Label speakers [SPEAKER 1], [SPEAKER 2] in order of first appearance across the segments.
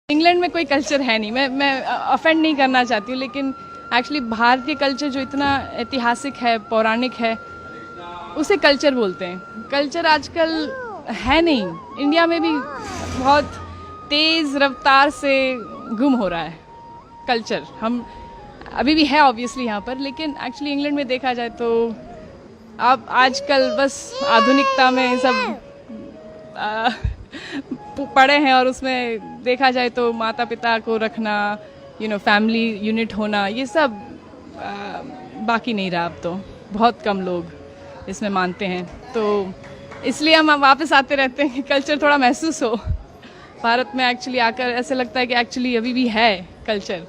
[SPEAKER 1] England में कोई culture है नहीं। मैं ऑफेंड नहीं करना चाहती हूँ, लेकिन एक्चुअली भारतीय कल्चर जो इतना ऐतिहासिक है, पौराणिक है, उसे कल्चर बोलते हैं। कल्चर आजकल है नहीं। इंडिया में भी बहुत तेज़ रफ्तार से गुम हो रहा है कल्चर। हम अभी भी है ऑब्वियसली यहाँ पर, लेकिन एक्चुअली इंग्लैंड में देखा जाए तो अब आजकल बस आधुनिकता में सब पड़े हैं, और उसमें देखा जाए तो माता पिता को रखना, फैमिली यूनिट होना, ये सब बाकी नहीं रहा। अब तो बहुत कम लोग इसमें मानते हैं, तो इसलिए हम वापस आते रहते हैं कि कल्चर थोड़ा महसूस हो। भारत में एक्चुअली आकर ऐसे लगता है कि एक्चुअली अभी भी है कल्चर।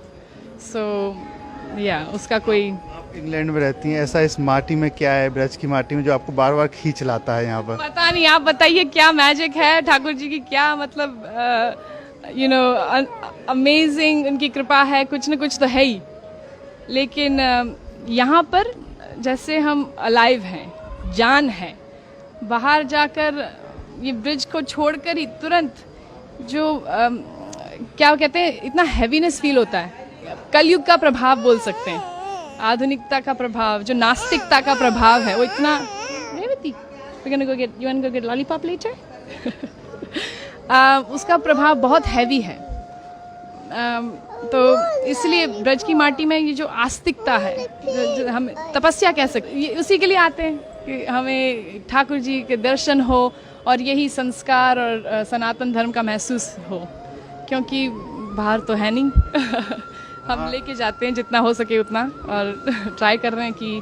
[SPEAKER 1] उसका कोई।
[SPEAKER 2] इंग्लैंड में रहती हैं, ऐसा इस माटी में क्या है, ब्रज की माटी में, जो आपको बार बार खींच लाता है यहाँ पर?
[SPEAKER 1] पता नहीं, आप बताइए क्या मैजिक है ठाकुर जी की, क्या मतलब अमेजिंग उनकी कृपा है, कुछ न कुछ तो है ही। लेकिन यहाँ पर जैसे हम अलाइव हैं, जान है, बाहर जाकर ये ब्रिज को छोड़कर ही तुरंत जो क्या कहते हैं, इतना हैवीनेस फील होता है। कलयुग का प्रभाव बोल सकते हैं, आधुनिकता का प्रभाव, जो नास्तिकता का प्रभाव है, वो इतना। लॉलीपॉप लेटर उसका प्रभाव बहुत हैवी है। तो इसलिए ब्रज की माटी में ये जो आस्तिकता है, जो हम तपस्या कह सकते, ये उसी के लिए आते हैं कि हमें ठाकुर जी के दर्शन हो और यही संस्कार और सनातन धर्म का महसूस हो, क्योंकि बाहर तो है नहीं। हम लेके जाते हैं जितना हो सके उतना, और ट्राई कर रहे हैं कि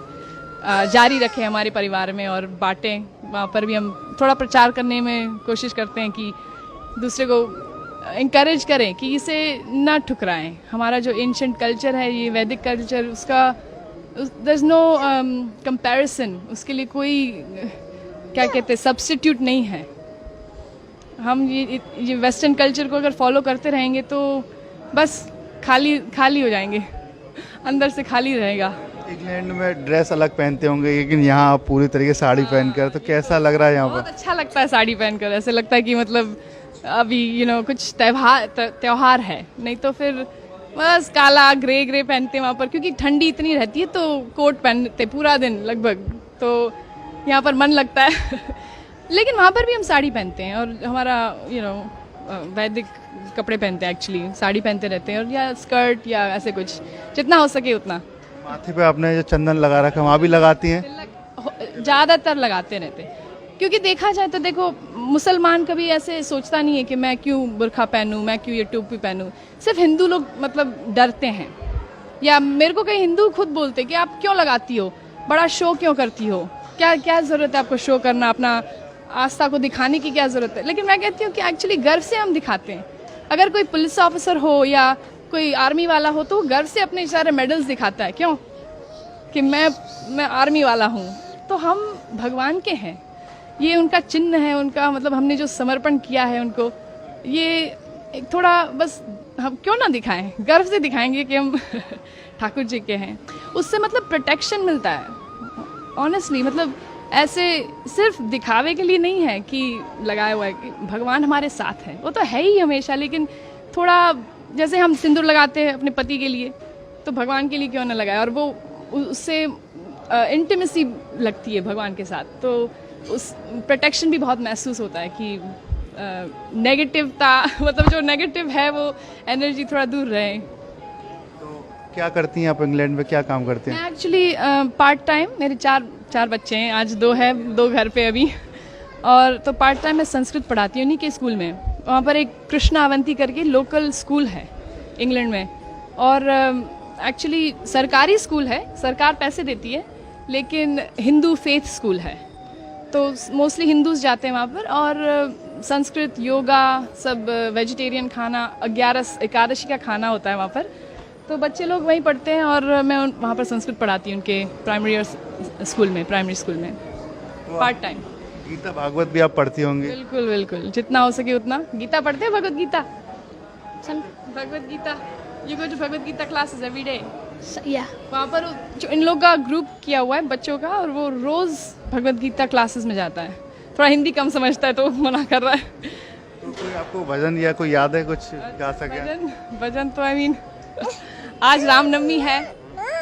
[SPEAKER 1] जारी रखें हमारे परिवार में और बांटें। वहाँ पर भी हम थोड़ा प्रचार करने में कोशिश करते हैं कि दूसरे को इंकरेज करें कि इसे ना ठुकराएं। हमारा जो एंशिएंट कल्चर है, ये वैदिक कल्चर, उसका देयर इज नो कंपैरिजन, उसके लिए कोई क्या कहते हैं सब्स्टिट्यूट नहीं है। हम ये वेस्टर्न कल्चर को अगर फॉलो करते रहेंगे तो बस खाली हो जाएंगे, अंदर से खाली रहेगा।
[SPEAKER 2] इंग्लैंड में ड्रेस अलग पहनते होंगे, लेकिन यहाँ आप पूरी तरीके से साड़ी पहनकर, तो कैसा लग रहा है यहाँ पर?
[SPEAKER 1] बहुत अच्छा लगता है साड़ी पहनकर। ऐसे लगता है कि मतलब अभी कुछ त्योहार है, नहीं तो फिर बस काला ग्रे पहनते हैं वहाँ पर, क्योंकि ठंडी इतनी रहती है तो कोट पहनते पूरा दिन लगभग, तो यहाँ पर मन लगता है। लेकिन वहाँ पर भी हम साड़ी पहनते हैं, और हमारा वैदिक कपड़े पहनते हैं, एक्चुअली साड़ी पहनते रहते हैं, और या स्कर्ट या ऐसे कुछ, जितना हो सके उतना।
[SPEAKER 2] माथे पे आपने जो चंदन लगा रखा है, वहाँ भी लगाती हैं?
[SPEAKER 1] ज़्यादातर लगाते रहते हैं, क्योंकि देखा जाए तो देखो, मुसलमान कभी ऐसे सोचता नहीं है कि मैं क्यों बुर्खा पहनूं, मैं क्यों ये टोपी पहनूं। सिर्फ हिंदू लोग मतलब डरते हैं, या मेरे को कई हिंदू खुद बोलते कि आप क्यों लगाती हो, बड़ा शो क्यों करती हो, क्या ज़रूरत है आपको शो करना, अपना आस्था को दिखाने की क्या ज़रूरत है। लेकिन मैं कहती हूँ कि एक्चुअली गर्व से हम दिखाते हैं। अगर कोई पुलिस ऑफिसर हो या कोई आर्मी वाला हो, तो वो गर्व से अपने सारे मेडल्स दिखाता है, क्यों, कि मैं आर्मी वाला हूँ। तो हम भगवान के हैं, ये उनका चिन्ह है, उनका मतलब हमने जो समर्पण किया है उनको, ये एक थोड़ा बस हम क्यों ना दिखाएं, गर्व से दिखाएंगे कि हम ठाकुर जी के हैं। उससे मतलब प्रोटेक्शन मिलता है ऑनेस्टली। मतलब ऐसे सिर्फ दिखावे के लिए नहीं है कि लगाया हुआ है, कि भगवान हमारे साथ है, वो तो है ही हमेशा। लेकिन थोड़ा जैसे हम सिंदूर लगाते हैं अपने पति के लिए, तो भगवान के लिए क्यों ना लगाए, और वो उससे इंटीमेसी लगती है भगवान के साथ, तो उस प्रोटेक्शन भी बहुत महसूस होता है कि नेगेटिवता मतलब जो नेगेटिव है वो एनर्जी थोड़ा दूर रहे।
[SPEAKER 2] तो क्या करती हैं आप इंग्लैंड में, क्या काम करते हैं?
[SPEAKER 1] मैं एक्चुअली पार्ट टाइम, मेरे चार बच्चे हैं, आज दो घर पे अभी, और तो पार्ट टाइम मैं संस्कृत पढ़ाती हूँ उन्हीं के स्कूल में। वहाँ पर एक कृष्णा अवंती करके लोकल स्कूल है इंग्लैंड में, और एक्चुअली सरकारी स्कूल है, सरकार पैसे देती है, लेकिन हिंदू फेथ स्कूल है, तो मोस्टली हिंदूज जाते हैं वहाँ पर। और संस्कृत, योगा, सब वेजिटेरियन खाना, 11 एकादशी का खाना होता है वहाँ पर, तो बच्चे लोग वहीं पढ़ते हैं, और मैं वहाँ पर संस्कृत पढ़ाती हूँ उनके प्राइमरी स्कूल में पार्ट टाइम।
[SPEAKER 2] गीता भागवत भी आप पढ़ती होंगी?
[SPEAKER 1] बिल्कुल, जितना हो सके उतना। गीता पढ़ते हैं, Bhagavad Gita, you go to Bhagavad Gita classes every day? वहाँ पर जो इन लोग का ग्रुप किया हुआ है बच्चों का, और वो रोज भगवत गीता क्लासेस में जाता है। थोड़ा हिंदी कम समझता है तो मना कर रहा है।
[SPEAKER 2] कोई आपको भजन या कोई याद है कुछ गा सके?
[SPEAKER 1] भजन भजन तो आई मीन आज रामनवमी है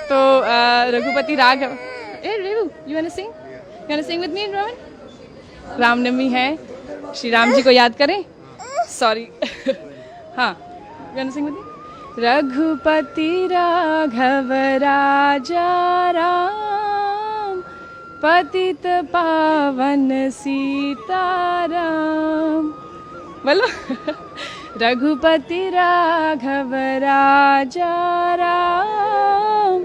[SPEAKER 1] तो Raghupati Raghav you want to sing with me Rohan? Ramnavami है, श्री राम जी को याद करें। सॉरी हाँ, you want to sing with me? Raghupati Raghav Raja Ram, पतित पावन सीताराम। बोलो रघुपति राघव राजा राम,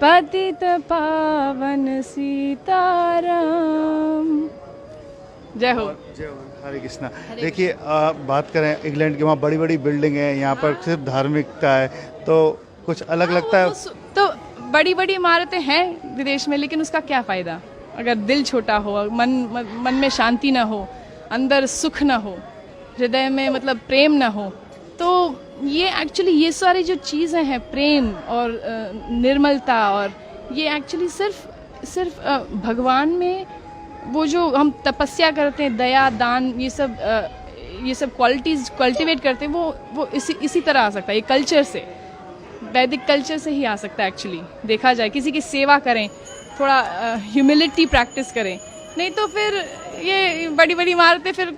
[SPEAKER 1] पतित पावन सीताराम। जय हो।
[SPEAKER 2] जय हो, हरे कृष्णा। देखिए बात करें इंग्लैंड की, वहाँ बड़ी बड़ी बिल्डिंग है, यहाँ पर सिर्फ धार्मिकता है, तो कुछ अलग लगता है।
[SPEAKER 1] तो बड़ी बड़ी इमारतें हैं विदेश में, लेकिन उसका क्या फ़ायदा अगर दिल छोटा हो, मन में शांति ना हो, अंदर सुख ना हो, हृदय में मतलब प्रेम ना हो। तो ये एक्चुअली ये सारी जो चीज़ें हैं, प्रेम और निर्मलता, और ये एक्चुअली सिर्फ भगवान में वो जो हम तपस्या करते हैं, दया दान, ये सब क्वालिटीज़ कल्टिवेट करते हैं, वो इसी तरह आ सकता है। ये कल्चर से, वैदिक कल्चर से ही आ सकता है एक्चुअली। देखा जाए किसी की सेवा करें, थोड़ा ह्यूमिलिटी प्रैक्टिस करें, नहीं तो फिर ये बड़ी बड़ी इमारतें फिर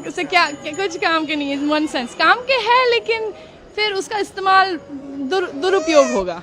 [SPEAKER 1] उससे क्या कुछ काम के नहीं है। वन सेंस काम के है, लेकिन फिर उसका इस्तेमाल दुरुपयोग होगा।